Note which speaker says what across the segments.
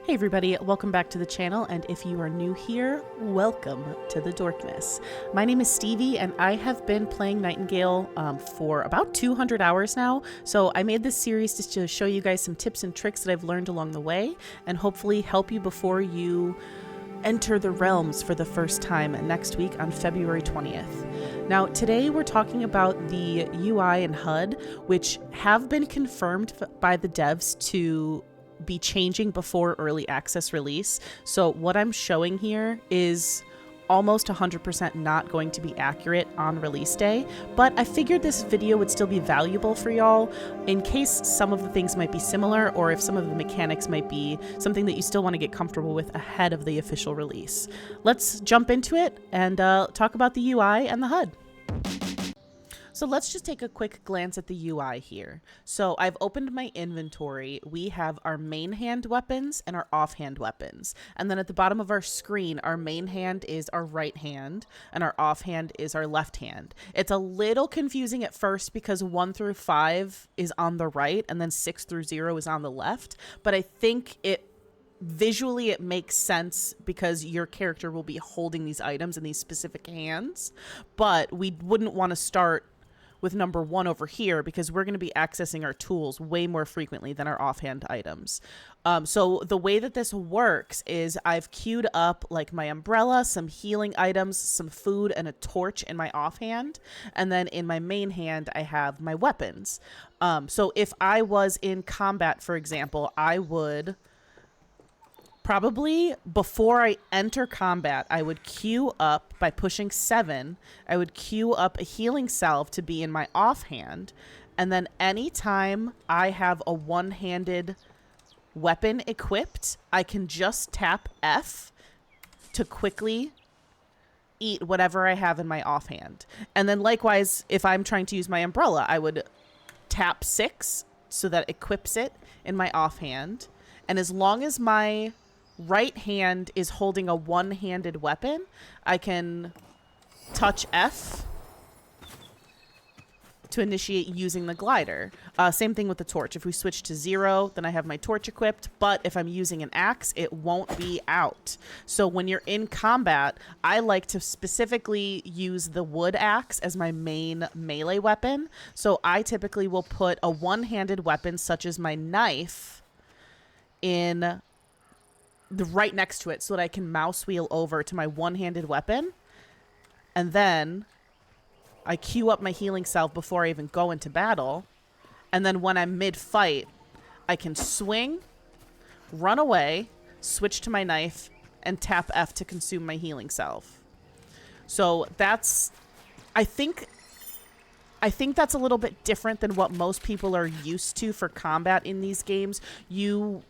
Speaker 1: Hey everybody, welcome back to the channel, and if you are new here, welcome to the Dorkness. My name is Stevie, and I have been playing Nightingale for about 200 hours now, so I made this series just to show you guys some tips and tricks that I've learned along the way, and hopefully help you before you enter the realms for the first time next week on February 20th. Now, today we're talking about the UI and HUD, which have been confirmed by the devs to be changing before early access release. So what I'm showing here is almost 100% not going to be accurate on release day, but I figured this video would still be valuable for y'all in case some of the things might be similar, or if some of the mechanics might be something that you still want to get comfortable with ahead of the official release. Let's jump into it and talk about the UI and the HUD. So let's just take a quick glance at the UI here. So I've opened my inventory. We have our main hand weapons and our offhand weapons. And then at the bottom of our screen, our main hand is our right hand and our offhand is our left hand. It's a little confusing at first because 1 through 5 is on the right and then 6 through 0 is on the left. But I think visually it makes sense because your character will be holding these items in these specific hands. But we wouldn't want to start with number 1 over here because we're going to be accessing our tools way more frequently than our offhand items. So the way that this works is I've queued up like my umbrella, some healing items, some food, and a torch in my offhand. And then in my main hand, I have my weapons. So if I was in combat, for example, I would probably, before I enter combat, I would queue up by pushing 7. I would queue up a healing salve to be in my offhand. And then anytime I have a one-handed weapon equipped, I can just tap F to quickly eat whatever I have in my offhand. And then likewise, if I'm trying to use my umbrella, I would tap 6 so that it equips it in my offhand. And as long as my right hand is holding a one-handed weapon, I can touch F to initiate using the glider. Same thing with the torch. If we switch to 0, then I have my torch equipped, but if I'm using an axe, it won't be out. So when you're in combat, I like to specifically use the wood axe as my main melee weapon. So I typically will put a one-handed weapon such as my knife in right next to it so that I can mouse wheel over to my one-handed weapon, and then I queue up my healing salve before I even go into battle, and then when I'm mid-fight, I can swing, run away, switch to my knife, and tap F to consume my healing salve. So that's, I think that's a little bit different than what most people are used to for combat in these games. You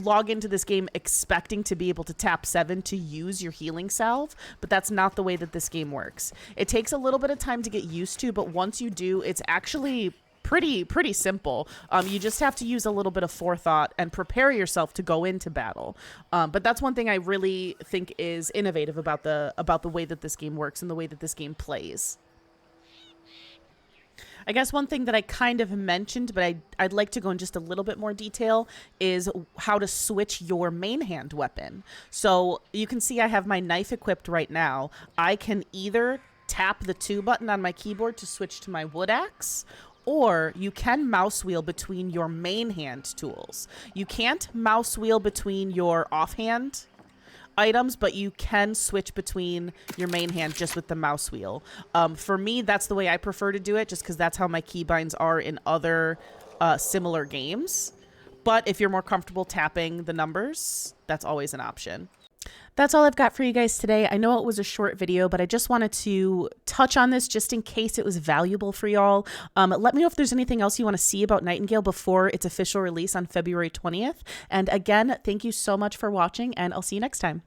Speaker 1: log into this game expecting to be able to tap 7 to use your healing salve, but that's not the way that this game works. It takes a little bit of time to get used to, but once you do, it's actually pretty simple. You just have to use a little bit of forethought and prepare yourself to go into battle. But that's one thing I really think is innovative about the way that this game works and the way that this game plays. I guess one thing that I kind of mentioned, but I'd like to go in just a little bit more detail, is how to switch your main hand weapon. So you can see I have my knife equipped right now. I can either tap the 2 button on my keyboard to switch to my wood axe, or you can mouse wheel between your main hand tools. You can't mouse wheel between your offhand items, but you can switch between your main hand just with the mouse wheel. For me, that's the way I prefer to do it, just because that's how my keybinds are in other similar games. But if you're more comfortable tapping the numbers, that's always an option. That's all I've got for you guys today. I know it was a short video, but I just wanted to touch on this just in case it was valuable for y'all. Let me know if there's anything else you want to see about Nightingale before its official release on February 20th. And again, thank you so much for watching, and I'll see you next time.